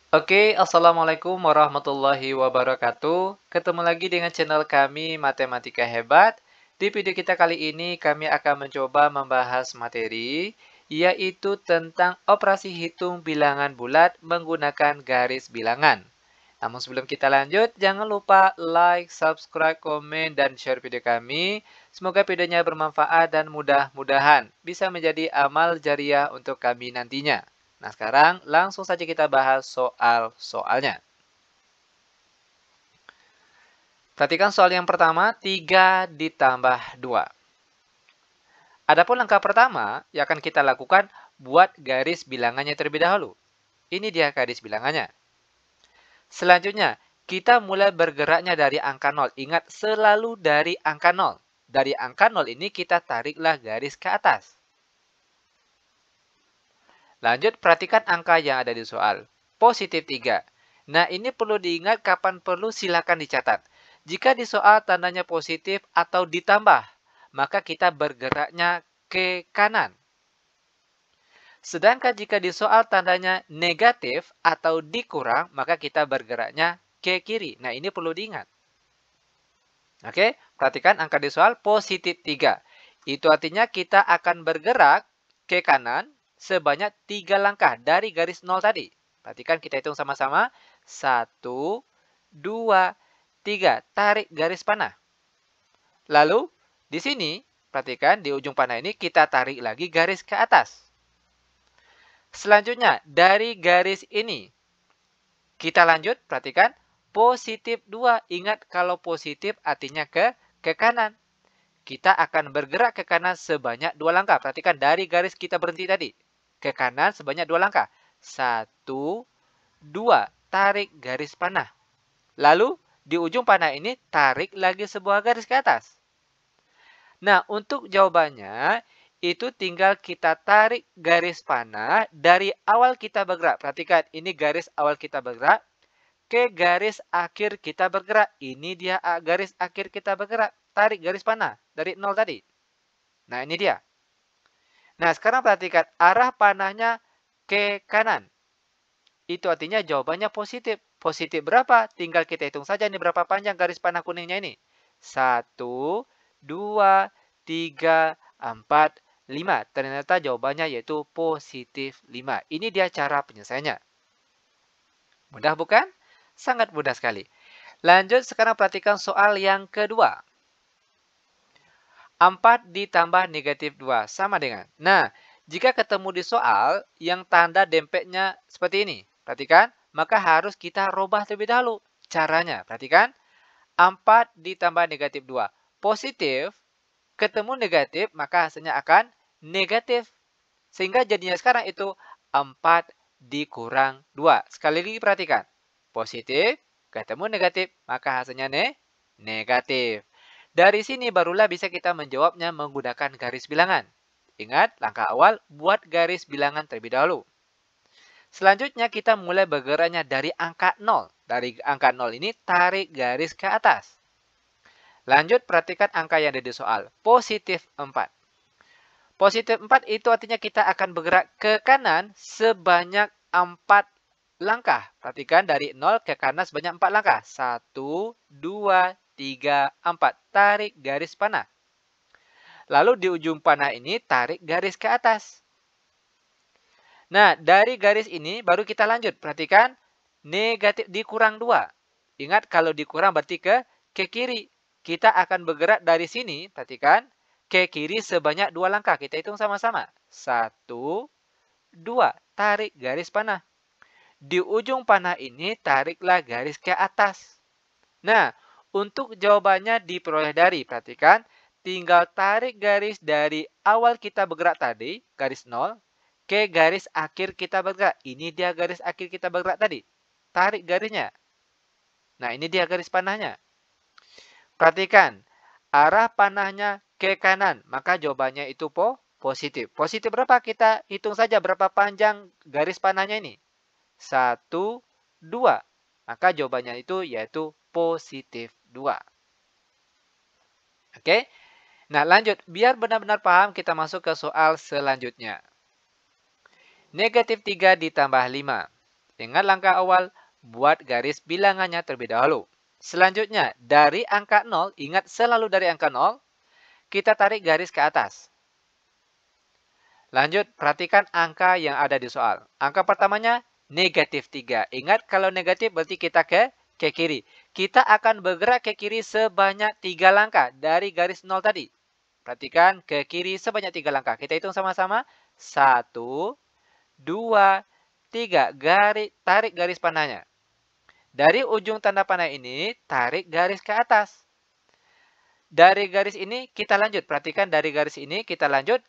Oke, Assalamualaikum warahmatullahi wabarakatuh. Ketemu lagi dengan channel kami Matematika Hebat. Di video kita kali ini kami akan mencoba membahas materi yaitu tentang operasi hitung bilangan bulat menggunakan garis bilangan. Namun sebelum kita lanjut, jangan lupa like, subscribe, komen, dan share video kami. Semoga videonya bermanfaat dan mudah-mudahan bisa menjadi amal jariah untuk kami nantinya. Nah, sekarang langsung saja kita bahas soal-soalnya. Perhatikan soal yang pertama, 3 ditambah 2. Adapun langkah pertama yang akan kita lakukan, buat garis bilangannya terlebih dahulu. Ini dia garis bilangannya. Selanjutnya, kita mulai bergeraknya dari angka 0. Ingat, selalu dari angka 0. Dari angka 0 ini kita tariklah garis ke atas. Lanjut, perhatikan angka yang ada di soal. Positif 3. Nah, ini perlu diingat kapan perlu silakan dicatat. Jika di soal tandanya positif atau ditambah, maka kita bergeraknya ke kanan. Sedangkan jika di soal tandanya negatif atau dikurang, maka kita bergeraknya ke kiri. Nah, ini perlu diingat. Oke, perhatikan angka di soal positif 3. Itu artinya kita akan bergerak ke kanan sebanyak 3 langkah dari garis 0 tadi. Perhatikan kita hitung sama-sama. 1, 2, 3. Tarik garis panah. Lalu, di sini, perhatikan di ujung panah ini kita tarik lagi garis ke atas. Selanjutnya, dari garis ini, kita lanjut, perhatikan. Positif 2. Ingat kalau positif artinya ke kanan. Kita akan bergerak ke kanan sebanyak 2 langkah. Perhatikan dari garis kita berhenti tadi. Ke kanan sebanyak 2 langkah. 1, 2. Tarik garis panah. Lalu di ujung panah ini tarik lagi sebuah garis ke atas. Nah, untuk jawabannya itu tinggal kita tarik garis panah dari awal kita bergerak. Perhatikan, ini garis awal kita bergerak ke garis akhir kita bergerak. Ini dia garis akhir kita bergerak. Tarik garis panah dari 0 tadi. Nah, ini dia. Nah, sekarang perhatikan arah panahnya ke kanan. Itu artinya jawabannya positif. Positif berapa? Tinggal kita hitung saja ini berapa panjang garis panah kuningnya ini. 1, 2, 3, 4, 5. Ternyata jawabannya yaitu positif 5. Ini dia cara penyelesaiannya. Mudah bukan? Sangat mudah sekali. Lanjut, sekarang perhatikan soal yang kedua. 4 ditambah negatif 2 sama dengan. Nah, jika ketemu di soal yang tanda dempetnya seperti ini. Perhatikan, maka harus kita rubah terlebih dahulu. Caranya, perhatikan. 4 ditambah negatif 2. Positif, ketemu negatif, maka hasilnya akan negatif. Sehingga jadinya sekarang itu 4 dikurang 2. Sekali lagi perhatikan. Positif, ketemu negatif, maka hasilnya negatif. Dari sini barulah bisa kita menjawabnya menggunakan garis bilangan. Ingat, langkah awal buat garis bilangan terlebih dahulu. Selanjutnya kita mulai bergeraknya dari angka 0. Dari angka 0 ini tarik garis ke atas. Lanjut, perhatikan angka yang ada di soal. Positif 4. Positif 4 itu artinya kita akan bergerak ke kanan sebanyak 4 langkah. Perhatikan dari 0 ke kanan sebanyak 4 langkah. 1, 2, 3, 4. Tarik garis panah. Lalu di ujung panah ini tarik garis ke atas. Nah, dari garis ini baru kita lanjut. Perhatikan negatif dikurang 2. Ingat kalau dikurang berarti ke kiri. Kita akan bergerak dari sini, perhatikan, ke kiri sebanyak 2 langkah. Kita hitung sama-sama. 1, 2. Tarik garis panah. Di ujung panah ini tariklah garis ke atas. Nah, untuk jawabannya diperoleh dari, perhatikan, tinggal tarik garis dari awal kita bergerak tadi, garis 0, ke garis akhir kita bergerak. Ini dia garis akhir kita bergerak tadi. Tarik garisnya. Nah, ini dia garis panahnya. Perhatikan, arah panahnya ke kanan, maka jawabannya itu positif. Positif berapa? Kita hitung saja berapa panjang garis panahnya ini. 1, 2. Maka jawabannya itu yaitu positif 2. Oke? Nah, lanjut. Biar benar-benar paham, kita masuk ke soal selanjutnya. Negatif 3 ditambah 5. Ingat langkah awal, buat garis bilangannya terlebih dahulu. Selanjutnya, dari angka 0, ingat selalu dari angka 0, kita tarik garis ke atas. Lanjut, perhatikan angka yang ada di soal. Angka pertamanya, -3. Ingat, kalau negatif berarti kita ke kiri. Kita akan bergerak ke kiri sebanyak 3 langkah dari garis 0 tadi. Perhatikan, ke kiri sebanyak 3 langkah. Kita hitung sama-sama. 1, 2, 3. Tarik garis panahnya. Dari ujung tanda panah ini, tarik garis ke atas. Dari garis ini, kita lanjut. Perhatikan, dari garis ini, kita lanjut.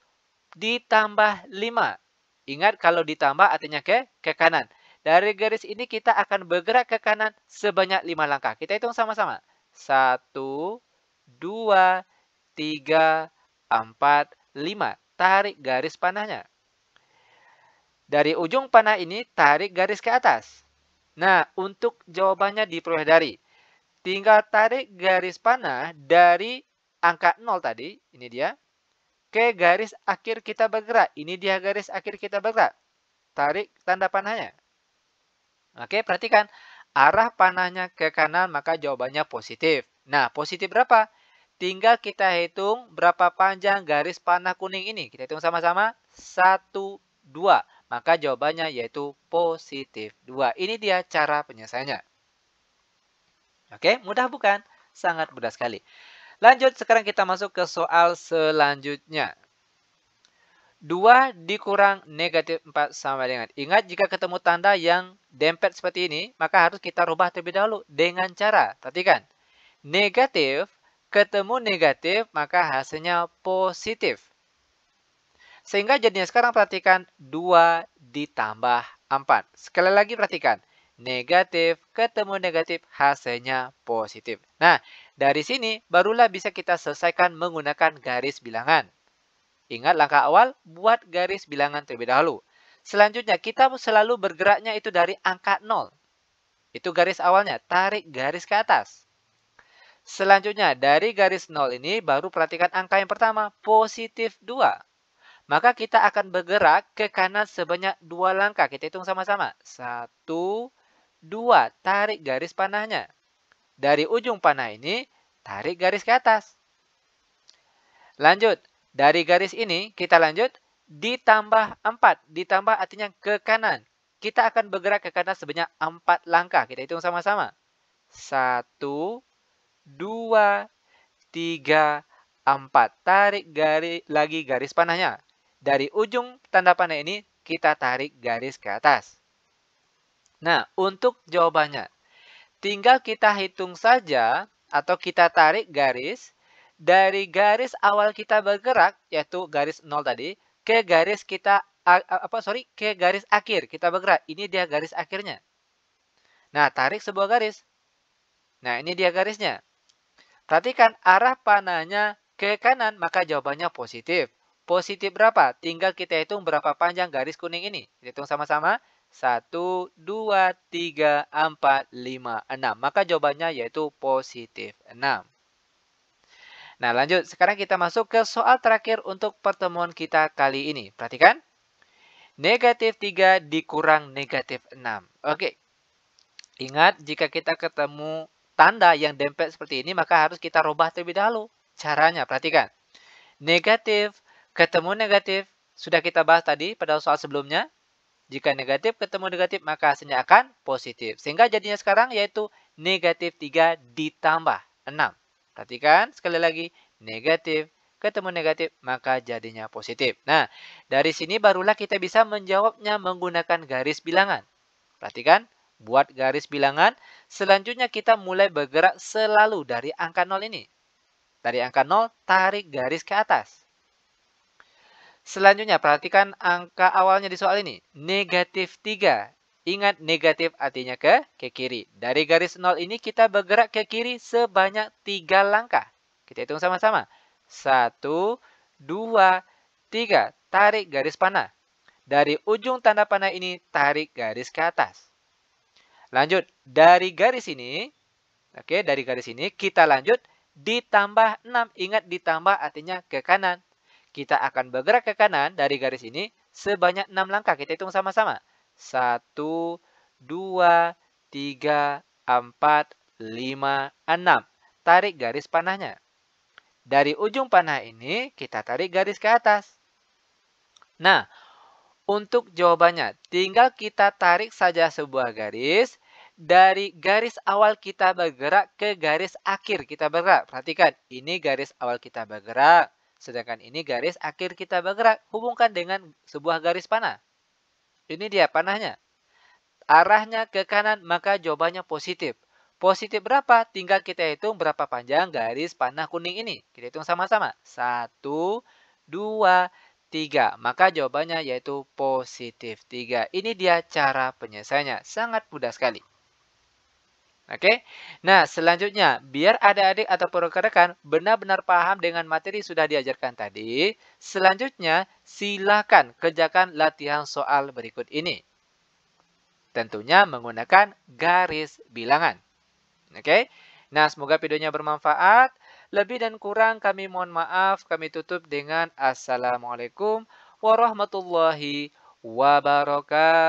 Ditambah 5. Ingat, kalau ditambah artinya ke kanan. Dari garis ini kita akan bergerak ke kanan sebanyak 5 langkah. Kita hitung sama-sama. 1, 2, 3, 4, 5. Tarik garis panahnya. Dari ujung panah ini, tarik garis ke atas. Nah, untuk jawabannya diperoleh dari. Tinggal tarik garis panah dari angka 0 tadi. Ini dia. Ke garis akhir kita bergerak. Ini dia garis akhir kita bergerak. Tarik tanda panahnya. Oke, perhatikan. Arah panahnya ke kanan, maka jawabannya positif. Nah, positif berapa? Tinggal kita hitung berapa panjang garis panah kuning ini. Kita hitung sama-sama. 1, 2. Maka jawabannya yaitu positif 2. Ini dia cara penyelesaiannya. Oke, mudah bukan? Sangat mudah sekali. Lanjut, sekarang kita masuk ke soal selanjutnya. 2 dikurang -4 sama dengan. Ingat, jika ketemu tanda yang dempet seperti ini, maka harus kita rubah terlebih dahulu. Dengan cara, perhatikan. Negatif, ketemu negatif, maka hasilnya positif. Sehingga jadinya sekarang perhatikan 2 ditambah 4. Sekali lagi perhatikan. Negatif, ketemu negatif, hasilnya positif. Nah, dari sini barulah bisa kita selesaikan menggunakan garis bilangan. Ingat langkah awal, buat garis bilangan terlebih dahulu. Selanjutnya, kita selalu bergeraknya itu dari angka 0. Itu garis awalnya, tarik garis ke atas. Selanjutnya, dari garis 0 ini baru perhatikan angka yang pertama, positif 2. Maka kita akan bergerak ke kanan sebanyak 2 langkah. Kita hitung sama-sama. 1, 2, tarik garis panahnya. Dari ujung panah ini, tarik garis ke atas. Lanjut, dari garis ini kita lanjut, ditambah 4. Ditambah artinya ke kanan. Kita akan bergerak ke kanan sebanyak 4 langkah. Kita hitung sama-sama. 1, 2, 3, 4. Tarik lagi garis panahnya. Dari ujung tanda panah ini, kita tarik garis ke atas. Nah, untuk jawabannya, tinggal kita hitung saja atau kita tarik garis dari garis awal kita bergerak, yaitu garis 0 tadi, ke garis ke garis akhir kita bergerak. Ini dia garis akhirnya. Nah, tarik sebuah garis. Nah, ini dia garisnya. Perhatikan arah panahnya ke kanan, maka jawabannya positif. Positif berapa? Tinggal kita hitung berapa panjang garis kuning ini. Kita hitung sama-sama. 1, 2, 3, 4, 5, 6. Maka jawabannya yaitu positif 6. Nah, lanjut. Sekarang kita masuk ke soal terakhir untuk pertemuan kita kali ini. Perhatikan. -3 dikurang -6. Oke. Ingat, jika kita ketemu tanda yang dempet seperti ini, maka harus kita rubah terlebih dahulu. Caranya, perhatikan. Negatif, ketemu negatif, sudah kita bahas tadi pada soal sebelumnya. Jika negatif ketemu negatif, maka hasilnya akan positif. Sehingga jadinya sekarang yaitu -3 ditambah 6. Perhatikan sekali lagi, negatif ketemu negatif, maka jadinya positif. Nah, dari sini barulah kita bisa menjawabnya menggunakan garis bilangan. Perhatikan, buat garis bilangan. Selanjutnya kita mulai bergerak selalu dari angka 0 ini. Dari angka 0, tarik garis ke atas. Selanjutnya, perhatikan angka awalnya di soal ini. -3. Ingat, negatif artinya ke kiri. Dari garis 0 ini kita bergerak ke kiri sebanyak 3 langkah. Kita hitung sama-sama. 1, 2, 3. Tarik garis panah. Dari ujung tanda panah ini, tarik garis ke atas. Lanjut, dari garis ini, dari garis ini kita lanjut ditambah 6. Ingat, ditambah artinya ke kanan. Kita akan bergerak ke kanan dari garis ini sebanyak 6 langkah. Kita hitung sama-sama. 1, 2, 3, 4, 5, 6. Tarik garis panahnya. Dari ujung panah ini, kita tarik garis ke atas. Nah, untuk jawabannya, tinggal kita tarik saja sebuah garis. Dari garis awal kita bergerak ke garis akhir kita bergerak. Perhatikan, ini garis awal kita bergerak. Sedangkan ini garis akhir kita bergerak. Hubungkan dengan sebuah garis panah. Ini dia panahnya. Arahnya ke kanan, maka jawabannya positif. Positif berapa? Tinggal kita hitung berapa panjang garis panah kuning ini. Kita hitung sama-sama. 1, 2, 3. Maka jawabannya yaitu positif 3. Ini dia cara penyelesaiannya. Sangat mudah sekali. Oke. Nah, selanjutnya, biar adik-adik ataupun rekan-rekan benar-benar paham dengan materi sudah diajarkan tadi, selanjutnya silakan kerjakan latihan soal berikut ini. Tentunya menggunakan garis bilangan. Oke. Nah, semoga videonya bermanfaat. Lebih dan kurang kami mohon maaf. Kami tutup dengan Assalamualaikum warahmatullahi wabarakatuh.